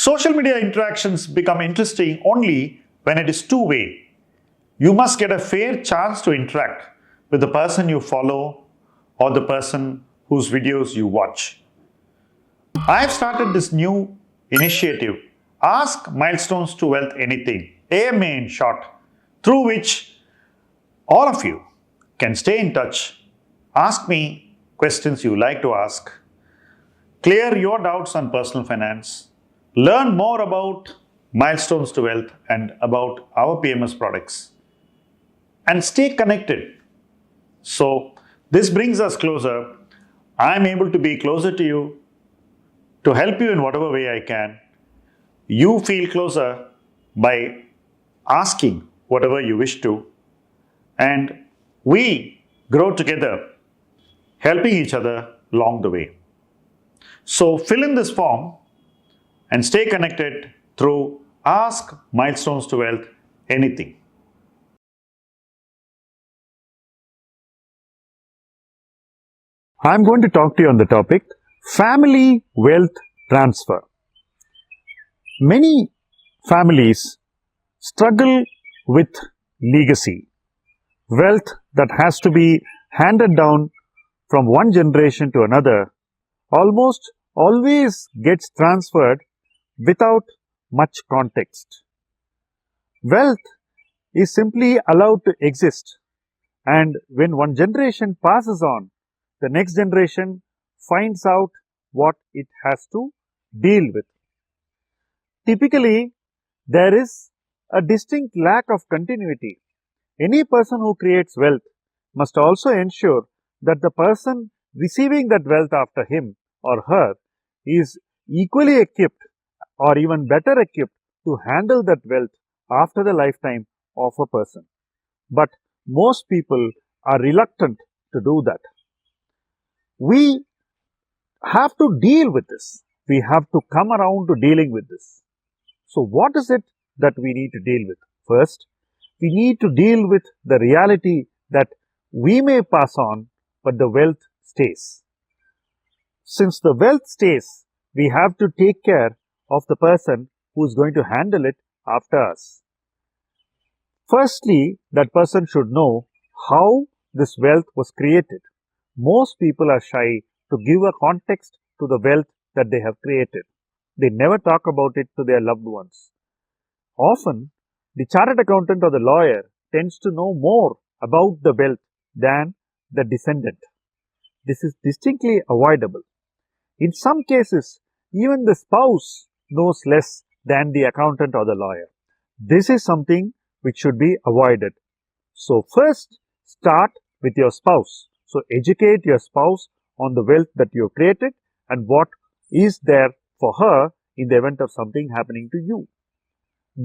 Social media interactions become interesting only when it is two-way. You must get a fair chance to interact with the person you follow or the person whose videos you watch. I have started this new initiative, Ask Milestones to Wealth Anything, AMA in short, through which all of you can stay in touch, ask me questions you like to ask, clear your doubts on personal finance, learn more about Milestones to Wealth and about our PMS products, and stay connected. So, this brings us closer. I am able to be closer to you, to help you in whatever way I can. You feel closer by asking whatever you wish to, and we grow together, helping each other along the way. So fill in this form and stay connected through Ask Milestones to Wealth Anything. I'm going to talk to you on the topic Family Wealth Transfer. Many families struggle with legacy, wealth that has to be handed down from one generation to another almost always gets transferred without much context. Wealth is simply allowed to exist, and when one generation passes on, the next generation finds out what it has to deal with. Typically, there is a distinct lack of continuity. Any person who creates wealth must also ensure that the person receiving that wealth after him or her is equally equipped or even better equipped to handle that wealth after the lifetime of a person. But most people are reluctant to do that. We have to deal with this. We have to come around to dealing with this. So what is it that we need to deal with? First, we need to deal with the reality that we may pass on, but the wealth stays. Since the wealth stays, we have to take care of the person who is going to handle it after us. Firstly, that person should know how this wealth was created. Most people are shy to give a context to the wealth that they have created. They never talk about it to their loved ones. Often, the chartered accountant or the lawyer tends to know more about the wealth than the descendant. This is distinctly avoidable. In some cases, even the spouse knows less than the accountant or the lawyer. This is something which should be avoided. So first, start with your spouse. So educate your spouse on the wealth that you have created and what is there for her in the event of something happening to you.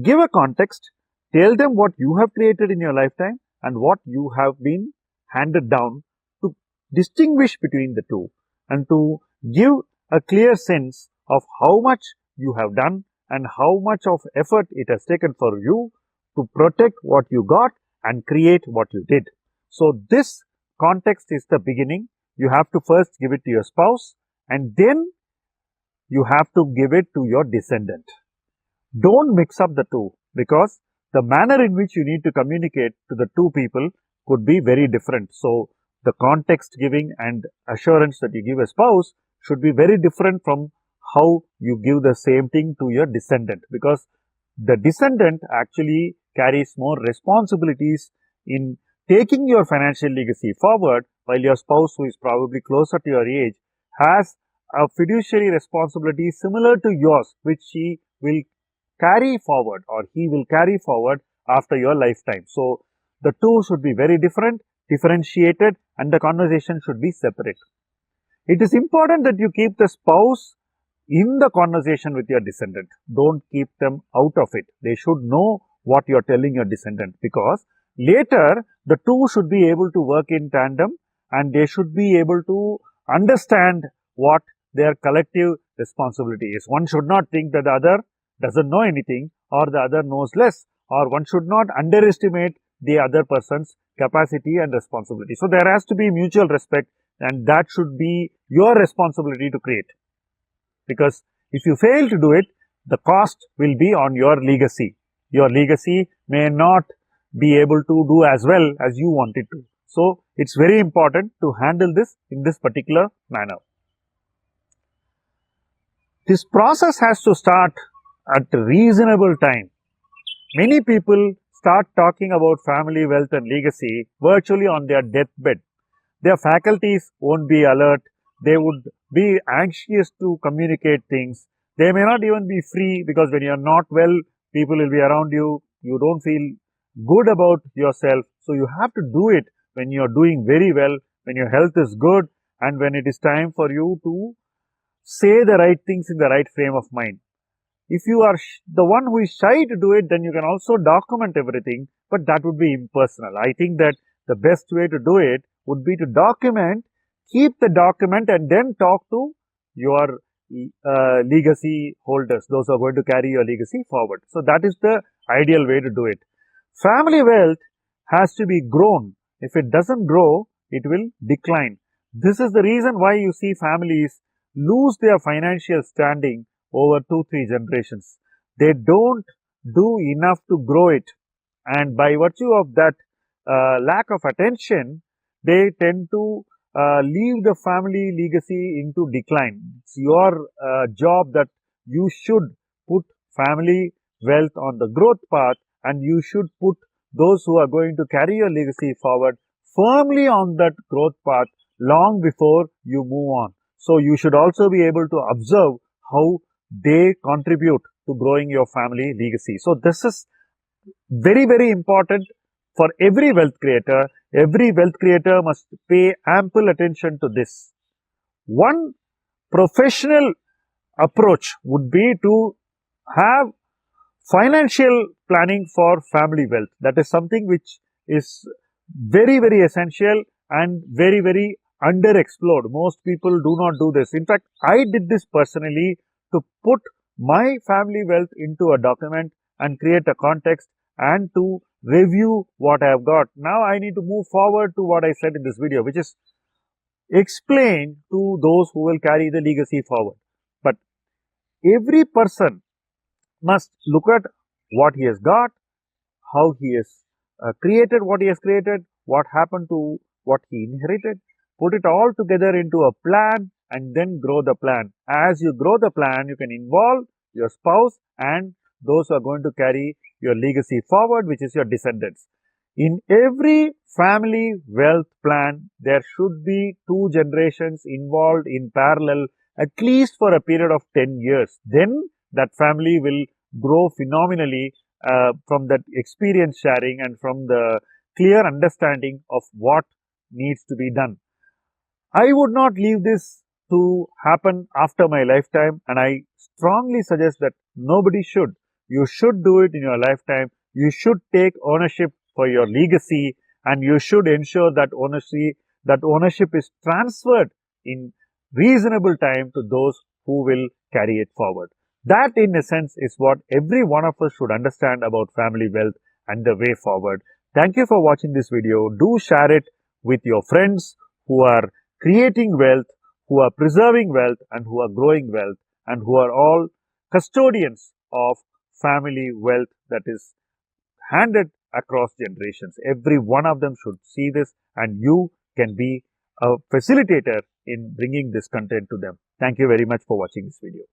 Give a context, tell them what you have created in your lifetime and what you have been handed down to distinguish between the two and to give a clear sense of how much you have done and how much of effort it has taken for you to protect what you got and create what you did. So this context is the beginning. You have to first give it to your spouse and then you have to give it to your descendant. Don't mix up the two because the manner in which you need to communicate to the two people could be very different. So the context giving and assurance that you give a spouse should be very different from how you give the same thing to your descendant, because the descendant actually carries more responsibilities in taking your financial legacy forward, while your spouse, who is probably closer to your age, has a fiduciary responsibility similar to yours, which she will carry forward or he will carry forward after your lifetime. So the two should be very different, differentiated, and the conversation should be separate. It is important that you keep the spouse in the conversation with your descendant. Don't keep them out of it. They should know what you are telling your descendant, because later the two should be able to work in tandem and they should be able to understand what their collective responsibility is. One should not think that the other doesn't know anything or the other knows less, or one should not underestimate the other person's capacity and responsibility. So there has to be mutual respect, and that should be your responsibility to create. Because if you fail to do it, the cost will be on your legacy. Your legacy may not be able to do as well as you want it to. So, it's very important to handle this in this particular manner. This process has to start at a reasonable time. Many people start talking about family wealth and legacy virtually on their deathbed. Their faculties won't be alert. They would be anxious to communicate things. They may not even be free, because when you are not well, people will be around you. You don't feel good about yourself. So you have to do it when you are doing very well, when your health is good, and when it is time for you to say the right things in the right frame of mind. If you are the one who is shy to do it, then you can also document everything, but that would be impersonal. I think that the best way to do it would be to document, keep the document, and then talk to your legacy holders, those who are going to carry your legacy forward. So that is the ideal way to do it. Family wealth has to be grown. If it doesn't grow, it will decline. This is the reason why you see families lose their financial standing over 2-3 generations. They don't do enough to grow it, and by virtue of that lack of attention, they tend to leave the family legacy into decline. It's your job that you should put family wealth on the growth path, and you should put those who are going to carry your legacy forward firmly on that growth path long before you move on. So you should also be able to observe how they contribute to growing your family legacy. So this is very important for every wealth creator. Every wealth creator must pay ample attention to this. One professional approach would be to have financial planning for family wealth. That is something which is very essential and very underexplored. Most people do not do this. In fact, I did this personally to put my family wealth into a document and create a context and to review what I have got. Now I need to move forward to what I said in this video, which is explain to those who will carry the legacy forward. But every person must look at what he has got, how he has created what he has created, what happened to what he inherited, put it all together into a plan and then grow the plan. As you grow the plan, you can involve your spouse and those who are going to carry your legacy forward, which is your descendants. In every family wealth plan, there should be 2 generations involved in parallel, at least for a period of 10 years. Then that family will grow phenomenally from that experience sharing and from the clear understanding of what needs to be done. I would not leave this to happen after my lifetime, and I strongly suggest that nobody should. You should do it in your lifetime. You should take ownership for your legacy, and you should ensure that ownership is transferred in reasonable time to those who will carry it forward. That, in essence, is what every one of us should understand about family wealth and the way forward. Thank you for watching this video. Do share it with your friends who are creating wealth, who are preserving wealth, and who are growing wealth, and who are all custodians of family wealth that is handed across generations. Every one of them should see this, and you can be a facilitator in bringing this content to them. Thank you very much for watching this video.